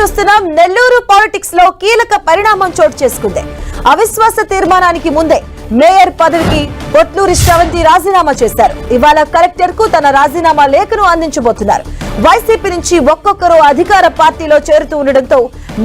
చూస్తున్నాం. నెల్లూరు పాలిటిక్స్ లో కీలక పరిణామం చోటు చేసుకుంది. అవిశ్వాస తీర్మానానికి ముందే మేయర్ పదవికి పొట్లూరి శ్రవంతి రాజీనామా చేశారు. ఇవాళ కలెక్టర్ కు తన రాజీనామా లేఖను అందించబోతున్నారు. వైసీపీ నుంచి ఒక్కొక్కరు అధికార పార్టీలో చేరుతూ ఉండడంతో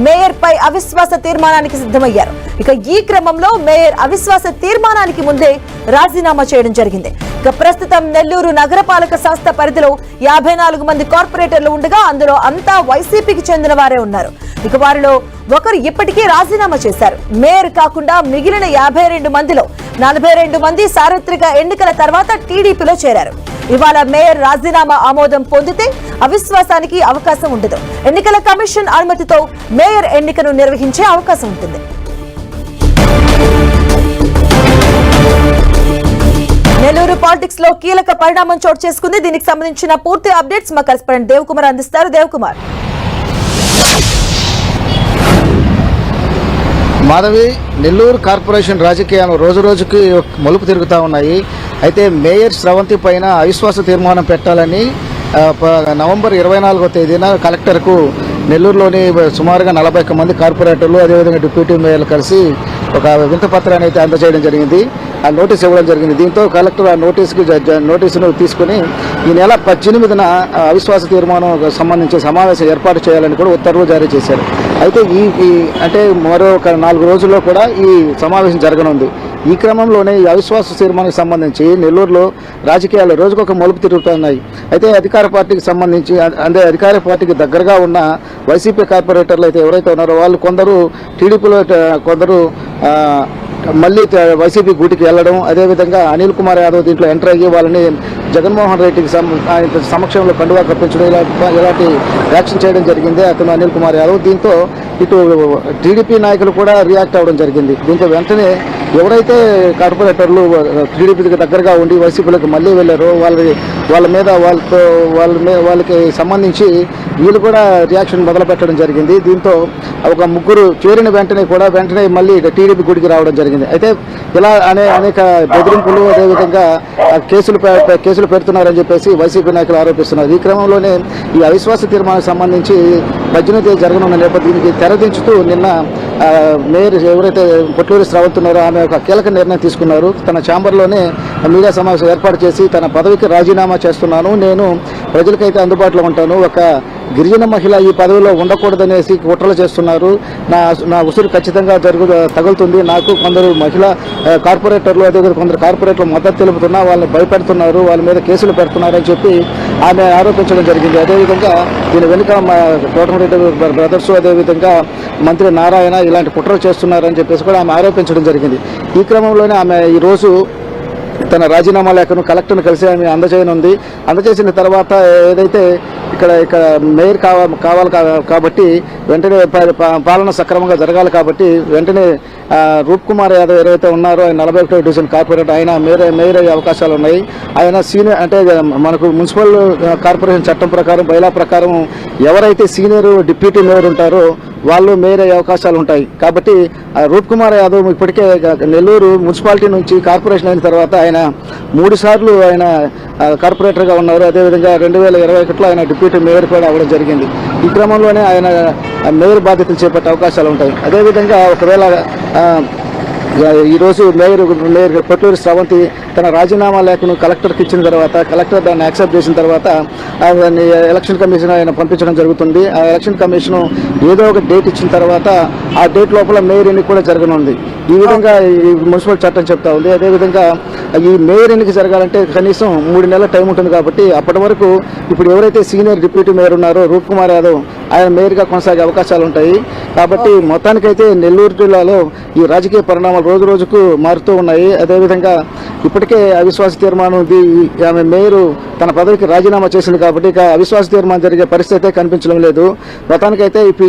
మేయర్ పై అవిశ్వాస తీర్మానానికి సిద్ధమయ్యారు. ఇక ఈ క్రమంలో మేయర్ అవిశ్వాస తీర్మానానికి ముందే రాజీనామా చేయడం జరిగింది. ఇక ప్రస్తుతం నెల్లూరు నగరపాలక సంస్థ పరిధిలో 54 మంది కార్పొరేటర్లు ఉండగా అందులో అంతా వైసీపీకి చెందిన వారే ఉన్నారు. ఇక వారిలో ఒకరు ఇప్పటికే రాజీనామా చేశారు. మేయర్ కాకుండా మిగిలిన 52 మందిలో 42 మంది సార్వత్రిక ఎన్నికల తర్వాత టీడీపీలో చేరారు. ఇవాళ మేయర్ రాజీనామా ఆమోదం పొందితే అవిశ్వాసానికి అవకాశం ఉండదు. ఎన్నికల కమిషన్ అనుమతితో మేయర్ ఎన్నికను నిర్వహించే అవకాశం ఉంటుంది. నెల్లూరు పాలిటిక్స్ లో కీలక పరిణామం చోటు చేసుకుంది. దీనికి సంబంధించిన పూర్తి అప్డేట్స్ మా కరెస్పాండెంట్ దేవకుమార్ అందిస్తారు. దేవకుమార్. మాధవి, నెల్లూరు కార్పొరేషన్ రాజకీయాలు రోజు రోజుకి మలుపు తిరుగుతూ ఉన్నాయి. అయితే మేయర్ శ్రవంతి పైన అవిశ్వాస తీర్మానం పెట్టాలని నవంబర్ 24వ తేదీన కలెక్టర్కు నెల్లూరులోని సుమారుగా 41 మంది కార్పొరేటర్లు అదేవిధంగా డిప్యూటీ మేయర్లు కలిసి ఒక వింత పత్రాన్ని అయితే అందజేయడం జరిగింది. ఆ నోటీస్ ఇవ్వడం జరిగింది. దీంతో కలెక్టర్ ఆ నోటీసును తీసుకుని ఈ నెల 18న అవిశ్వాస తీర్మానం సంబంధించి సమావేశం ఏర్పాటు చేయాలని కూడా ఉత్తర్వులు జారీ చేశారు. అయితే అంటే మరో 4 రోజుల్లో కూడా ఈ సమావేశం జరగనుంది. ఈ క్రమంలోనే ఈ అవిశ్వాస తీర్మానానికి సంబంధించి నెల్లూరులో రాజకీయాలు రోజుకొక మలుపు తిరుగుతున్నాయి. అయితే అధికార పార్టీకి సంబంధించి అధికార పార్టీకి దగ్గరగా ఉన్న వైసీపీ కార్పొరేటర్లు అయితే ఎవరైతే ఉన్నారో వాళ్ళు కొందరు టీడీపీలో, కొందరు మళ్ళీ వైసీపీ గూటికి వెళ్ళడం, అదేవిధంగా అనిల్ కుమార్ యాదవ్ దీంట్లో ఎంటర్ అయ్యి వాళ్ళని జగన్మోహన్ రెడ్డికి సమక్షంలో కండువా కప్పించడం ఇలాంటి యాక్షన్ చేయడం జరిగింది అతను అనిల్ కుమార్ యాదవ్. దీంతో ఇటు టీడీపీ నాయకులు కూడా రియాక్ట్ అవ్వడం జరిగింది. దీంతో వెంటనే ఎవరైతే కార్పొరేటర్లు టీడీపీకి దగ్గరగా ఉండి వైసీపీలకు మళ్ళీ వెళ్ళారో వాళ్ళకి సంబంధించి వీళ్ళు కూడా రియాక్షన్ మొదలు పెట్టడం జరిగింది. దీంతో ఒక ముగ్గురు చేరిన వెంటనే మళ్ళీ టీడీపీ గుడికి రావడం జరిగింది. అయితే ఇలా అనేక బెదిరింపులు అదేవిధంగా కేసులు పెడుతున్నారని చెప్పేసి వైసీపీ నాయకులు ఆరోపిస్తున్నారు. ఈ క్రమంలోనే ఈ అవిశ్వాస తీర్మానానికి సంబంధించి 18వ తేదీ జరగనున్న నేపథ్యానికి తెరదించుతూ నిన్న మేయర్ ఎవరైతే పొట్లూరి శ్రవంతి ఉన్నారో ఆమె ఒక కీలక నిర్ణయం తీసుకున్నారు. తన ఛాంబర్లోనే మీడియా సమావేశం ఏర్పాటు చేసి తన పదవికి రాజీనామా చేస్తున్నాను, నేను ప్రజలకైతే అందుబాటులో ఉంటాను, ఒక గిరిజన మహిళ ఈ పదవిలో ఉండకూడదనేసి కుట్రలు చేస్తున్నారు, నా ఉసురు ఖచ్చితంగా తగులుతుంది, నాకు కొందరు మహిళా కార్పొరేటర్లు అదేవిధంగా కొందరు కార్పొరేటర్లు మద్దతు తెలుపుతున్నా వాళ్ళని భయపెడుతున్నారు, వాళ్ళ మీద కేసులు పెడుతున్నారని చెప్పి ఆమె ఆరోపించడం జరిగింది. అదేవిధంగా దీని వెనుక కోటమిరెడ్డి బ్రదర్స్ అదేవిధంగా మంత్రి నారాయణ ఇలాంటి కుట్రలు చేస్తున్నారని చెప్పేసి కూడా ఆమె ఆరోపించడం జరిగింది. ఈ క్రమంలోనే ఆమె ఈరోజు తన రాజీనామా లేఖను కలెక్టర్ను కలిసి ఆమె అందజేయనుంది. అందజేసిన తర్వాత ఏదైతే ఇక్కడ మేయర్ కావాలి కాబట్టి వెంటనే పాలన సక్రమంగా జరగాలి కాబట్టి వెంటనే రూప్ కుమార్ యాదవ్ ఎవరైతే ఉన్నారో ఆయన 41వ డివిజన్ కార్పొరేటర్ ఆయన మేయర్ అయ్యే అవకాశాలు ఉన్నాయి. ఆయన సీనియర్ అంటే మనకు మున్సిపల్ కార్పొరేషన్ చట్టం ప్రకారం బైలా ప్రకారం ఎవరైతే సీనియర్ డిప్యూటీ మేయర్ ఉంటారో వాళ్ళు మేయర్ అయ్యే అవకాశాలు ఉంటాయి. కాబట్టి రూప్ కుమార్ యాదవ్ ఇప్పటికే నెల్లూరు మున్సిపాలిటీ నుంచి కార్పొరేషన్ అయిన తర్వాత ఆయన 3 సార్లు ఆయన కార్పొరేటర్గా ఉన్నారు. అదేవిధంగా 2021లో ఆయన డిప్యూటీ మేయర్ కూడా అవ్వడం జరిగింది. ఈ క్రమంలోనే ఆయన మేయర్ బాధ్యతలు చేపట్టే అవకాశాలు ఉంటాయి. అదేవిధంగా ఒకవేళ ఈరోజు మేయర్ పొట్లూరి శ్రవంతి తన రాజీనామా లేఖను కలెక్టర్కి ఇచ్చిన తర్వాత కలెక్టర్ దాన్ని యాక్సెప్ట్ చేసిన తర్వాత దాన్ని ఎలక్షన్ కమిషన్ ఆయన పంపించడం జరుగుతుంది. ఆ ఎలక్షన్ కమిషన్ ఏదో ఒక డేట్ ఇచ్చిన తర్వాత ఆ డేట్ లోపల మేయర్ ఎన్నిక కూడా జరగనుంది. ఈ విధంగా ఈ మున్సిపల్ చట్టం చెప్తా ఉంది. అదేవిధంగా ఈ మేయర్ ఎన్నిక జరగాలంటే కనీసం 3 నెలల టైం ఉంటుంది. కాబట్టి అప్పటి వరకు ఇప్పుడు ఎవరైతే సీనియర్ డిప్యూటీ మేయర్ ఉన్నారో రూప్ కుమార్ యాదవ్ ఆయన మేయర్గా కొనసాగే అవకాశాలు ఉంటాయి. కాబట్టి మొత్తానికైతే నెల్లూరు జిల్లాలో ఈ రాజకీయ పరిణామాలు రోజు రోజుకు మారుతూ ఉన్నాయి. అదేవిధంగా ఇప్పటికే అవిశ్వాస తీర్మానం ఆమె మేయర్ తన పదవికి రాజీనామా చేసింది కాబట్టి ఇక అవిశ్వాస తీర్మానం జరిగే పరిస్థితి కనిపించడం లేదు. మొత్తానికైతే ఇప్పుడు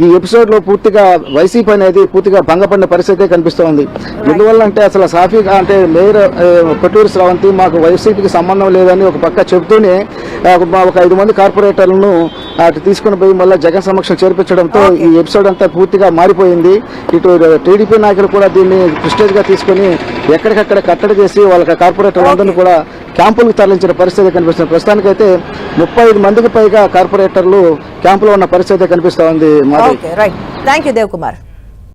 ఈ ఎపిసోడ్లో పూర్తిగా వైసీపీ అనేది పూర్తిగా భంగపడిన పరిస్థితే కనిపిస్తోంది. ఎందువల్ల అంటే అసలు సాఫీగా అంటే మేయర్ పొట్లూరి శ్రవంతి మాకు వైసీపీకి సంబంధం లేదని ఒక పక్క చెబుతూనే ఒక 5 మంది కార్పొరేటర్లను అటు తీసుకుని పోయి మళ్ళీ జగన్ సమక్షం చేర్పించడంతో ఈ ఎపిసోడ్ అంతా పూర్తిగా మారిపోయింది. ఇటు టీడీపీ నాయకులు కూడా దీన్ని ప్రెస్టేజ్ గా తీసుకుని ఎక్కడికక్కడ కట్టడి చేసి వాళ్ళ కార్పొరేటర్లందరినీ కూడా క్యాంపులకు తరలించిన పరిస్థితి కనిపిస్తుంది. ప్రస్తుతానికైతే 35 మందికి పైగా కార్పొరేటర్లు క్యాంపులో ఉన్న పరిస్థితి కనిపిస్తా ఉంది. Right, thank you Dev Kumar.